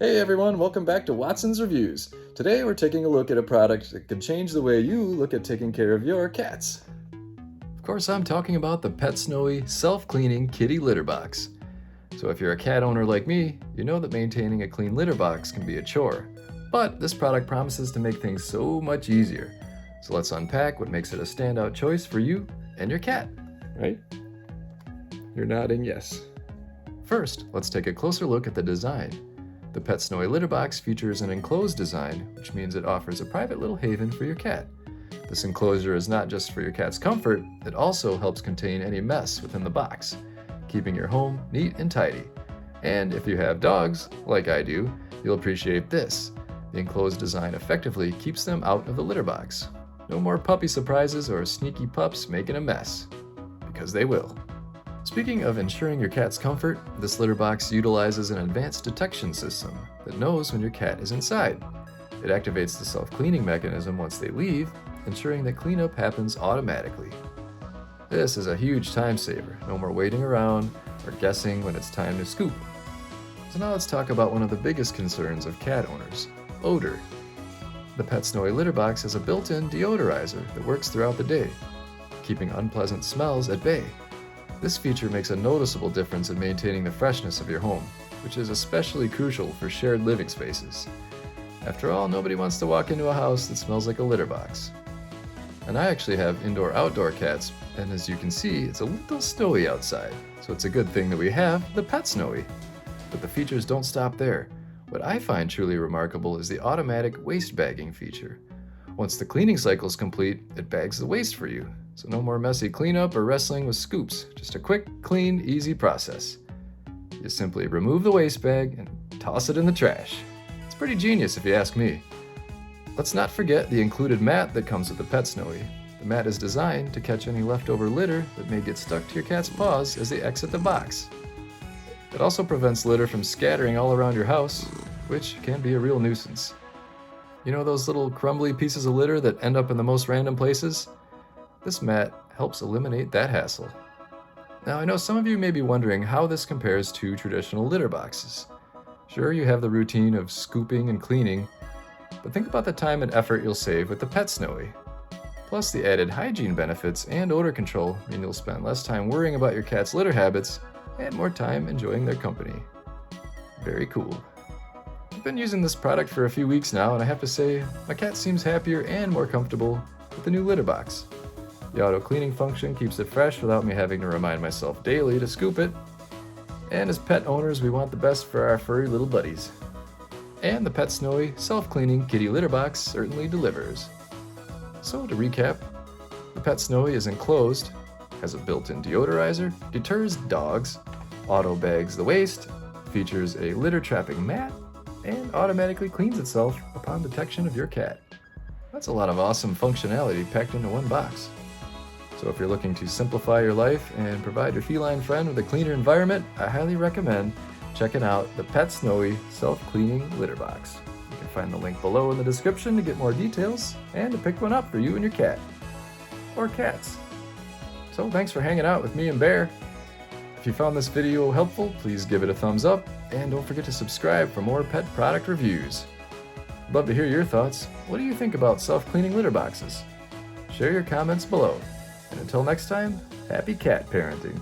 Hey everyone, welcome back to Watson's Reviews. Today we're taking a look at a product that could change the way you look at taking care of your cats. Of course, I'm talking about the PetSnowy self-cleaning kitty litter box. So if you're a cat owner like me, you know that maintaining a clean litter box can be a chore. But this product promises to make things so much easier. So let's unpack what makes it a standout choice for you and your cat. Right? You're nodding yes. First, let's take a closer look at the design. The PetSnowy litter box features an enclosed design, which means it offers a private little haven for your cat. This enclosure is not just for your cat's comfort, it also helps contain any mess within the box, keeping your home neat and tidy. And if you have dogs, like I do, you'll appreciate this. The enclosed design effectively keeps them out of the litter box. No more puppy surprises or sneaky pups making a mess, because they will. Speaking of ensuring your cat's comfort, this litter box utilizes an advanced detection system that knows when your cat is inside. It activates the self-cleaning mechanism once they leave, ensuring that cleanup happens automatically. This is a huge time saver, no more waiting around or guessing when it's time to scoop. So now let's talk about one of the biggest concerns of cat owners, odor. The PetSnowy litter box has a built-in deodorizer that works throughout the day, keeping unpleasant smells at bay. This feature makes a noticeable difference in maintaining the freshness of your home, which is especially crucial for shared living spaces. After all, nobody wants to walk into a house that smells like a litter box. And I actually have indoor-outdoor cats, and as you can see, it's a little snowy outside, so it's a good thing that we have the PetSnowy. But the features don't stop there. What I find truly remarkable is the automatic waste bagging feature. Once the cleaning cycle is complete, it bags the waste for you. So no more messy cleanup or wrestling with scoops, just a quick, clean, easy process. You simply remove the waste bag and toss it in the trash. It's pretty genius if you ask me. Let's not forget the included mat that comes with the PetSnowy. The mat is designed to catch any leftover litter that may get stuck to your cat's paws as they exit the box. It also prevents litter from scattering all around your house, which can be a real nuisance. You know those little crumbly pieces of litter that end up in the most random places? This mat helps eliminate that hassle. Now, I know some of you may be wondering how this compares to traditional litter boxes. Sure, you have the routine of scooping and cleaning, but think about the time and effort you'll save with the PetSnowy. Plus, the added hygiene benefits and odor control mean you'll spend less time worrying about your cat's litter habits and more time enjoying their company. Very cool. I've been using this product for a few weeks now, and I have to say, my cat seems happier and more comfortable with the new litter box. The auto cleaning function keeps it fresh without me having to remind myself daily to scoop it. And as pet owners, we want the best for our furry little buddies. And the PetSnowy self-cleaning kitty litter box certainly delivers. So to recap, the PetSnowy is enclosed, has a built-in deodorizer, deters dogs, auto bags the waste, features a litter trapping mat, and automatically cleans itself upon detection of your cat. That's a lot of awesome functionality packed into one box. So if you're looking to simplify your life and provide your feline friend with a cleaner environment, I highly recommend checking out the PetSnowy self-cleaning litter box. You can find the link below in the description to get more details and to pick one up for you and your cat. Or cats. So thanks for hanging out with me and Bear. If you found this video helpful, please give it a thumbs up and don't forget to subscribe for more pet product reviews. I'd love to hear your thoughts. What do you think about self-cleaning litter boxes? Share your comments below. And until next time, happy cat parenting.